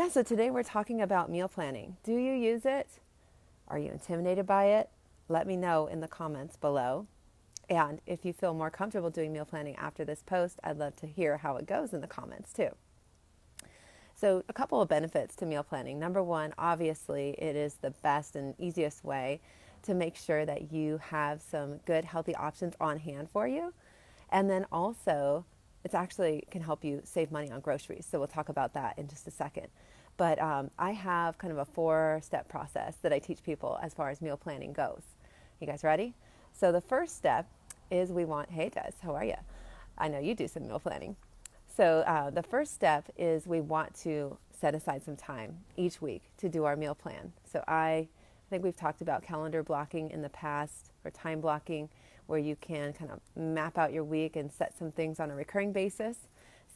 Yeah, so today we're talking about meal planning. Do you use it? Are you intimidated by it? Let me know in the comments below. And if you feel more comfortable doing meal planning after this post, I'd love to hear how it goes in the comments too. So, a couple of benefits to meal planning. Number one, obviously, it is the best and easiest way to make sure that you have some good, healthy options on hand for you. And then also, it actually can help you save money on groceries. So, we'll talk about that in just a second. But I have kind of a 4-step process that I teach people as far as meal planning goes. You guys ready? So, the first step is hey Des, how are you? I know you do some meal planning. So the first step is we want to set aside some time each week to do our meal plan. So I think we've talked about calendar blocking in the past, or time blocking, where you can kind of map out your week and set some things on a recurring basis.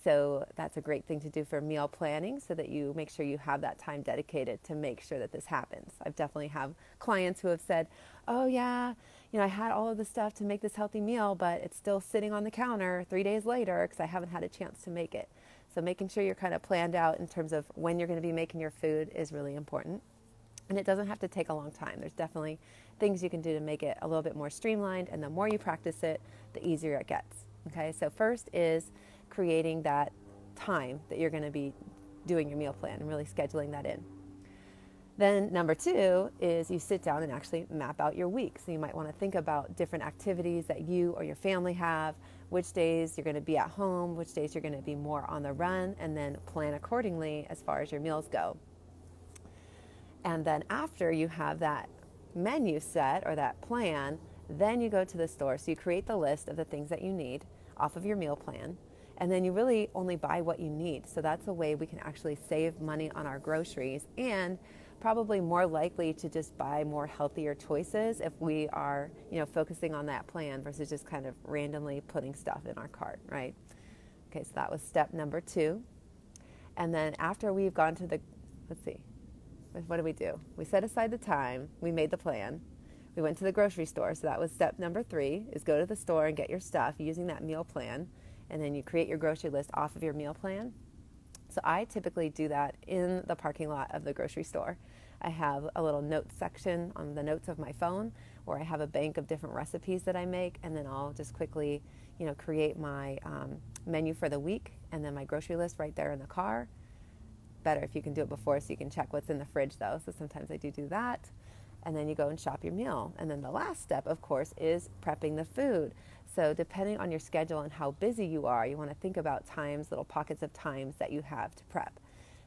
So that's a great thing to do for meal planning, so that you make sure you have that time dedicated to make sure that this happens. I've definitely have clients who have said, oh yeah, I had all of the stuff to make this healthy meal, but it's still sitting on the counter 3 days later because I haven't had a chance to make it. So making sure you're kind of planned out in terms of when you're going to be making your food is really important. And it doesn't have to take a long time. There's definitely things you can do to make it a little bit more streamlined, and the more you practice it, the easier it gets. Okay, so first is creating that time that you're going to be doing your meal plan and really scheduling that in. Then number two is you sit down and actually map out your week. So you might want to think about different activities that you or your family have, which days you're going to be at home, which days you're going to be more on the run, and then plan accordingly as far as your meals go. And then after you have that menu set or that plan, then you go to the store. So you create the list of the things that you need off of your meal plan. And then you really only buy what you need. So that's a way we can actually save money on our groceries, and probably more likely to just buy more healthier choices if we are, focusing on that plan versus just kind of randomly putting stuff in our cart, right? Okay, so that was step number two. And then after we've gone to what do we do? We set aside the time, we made the plan, we went to the grocery store. So that was step number three, is go to the store and get your stuff using that meal plan. And then you create your grocery list off of your meal plan. So I typically do that in the parking lot of the grocery store. I have a little notes section on the notes of my phone where I have a bank of different recipes that I make, and then I'll just quickly, create my menu for the week, and then my grocery list right there in the car. Better if you can do it before, so you can check what's in the fridge though. So sometimes I do that. And then you go and shop your meal. And then the last step, of course, is prepping the food. So depending on your schedule and how busy you are, you want to think about times, little pockets of times that you have to prep.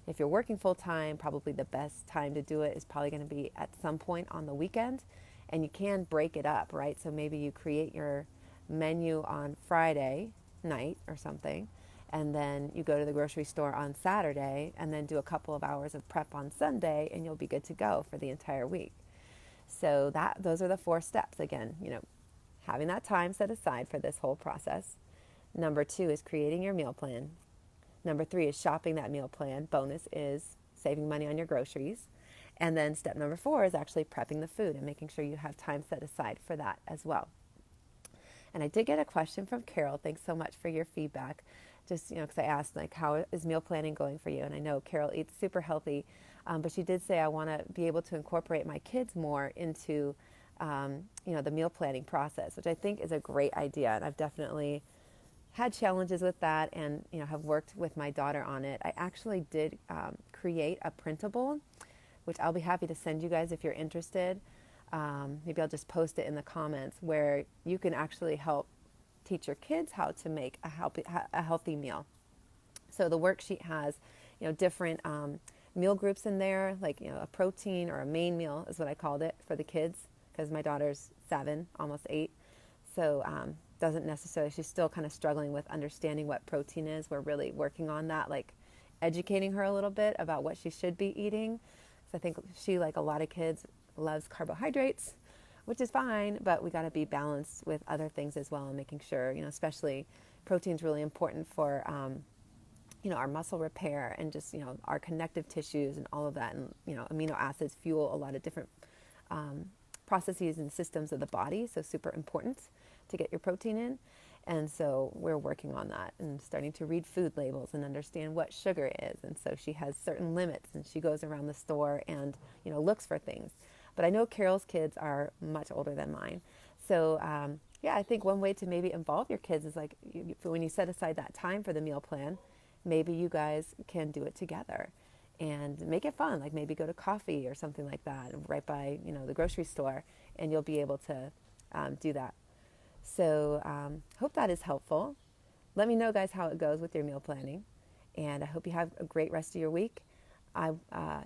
If you're working full time, probably the best time to do it is probably going to be at some point on the weekend. And you can break it up, right? So maybe you create your menu on Friday night or something, and then you go to the grocery store on Saturday, and then do a couple of hours of prep on Sunday, and you'll be good to go for the entire week. So those are the 4 steps. Again, having that time set aside for this whole process. Number 2 is creating your meal plan. Number 3 is shopping that meal plan. Bonus is saving money on your groceries. And then step number 4 is actually prepping the food and making sure you have time set aside for that as well. And I did get a question from Carol. Thanks so much for your feedback. Just, because I asked, how is meal planning going for you? And I know Carol eats super healthy, but she did say, I want to be able to incorporate my kids more into, the meal planning process, which I think is a great idea. And I've definitely had challenges with that, and, have worked with my daughter on it. I actually did create a printable, which I'll be happy to send you guys if you're interested. Maybe I'll just post it in the comments, where you can actually help teach your kids how to make a healthy meal. So the worksheet has, different meal groups in there, like, a protein or a main meal is what I called it for the kids, because my daughter's 7, almost 8. So doesn't necessarily, she's still kind of struggling with understanding what protein is. We're really working on that, like educating her a little bit about what she should be eating. So I think she, like a lot of kids, loves carbohydrates, which is fine, but we got to be balanced with other things as well, and making sure, especially protein's really important for, our muscle repair and just, our connective tissues and all of that. And, amino acids fuel a lot of different processes and systems of the body. So super important to get your protein in. And so we're working on that and starting to read food labels and understand what sugar is. And so she has certain limits, and she goes around the store and, looks for things. But I know Carol's kids are much older than mine. So, yeah, I think one way to maybe involve your kids is like when you set aside that time for the meal plan, maybe you guys can do it together and make it fun. Like maybe go to coffee or something like that right by, the grocery store, and you'll be able to do that. So, hope that is helpful. Let me know, guys, how it goes with your meal planning. And I hope you have a great rest of your week.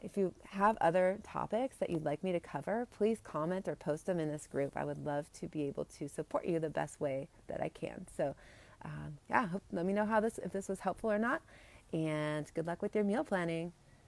If you have other topics that you'd like me to cover, please comment or post them in this group. I would love to be able to support you the best way that I can. So, yeah, let me know if this was helpful or not. And good luck with your meal planning.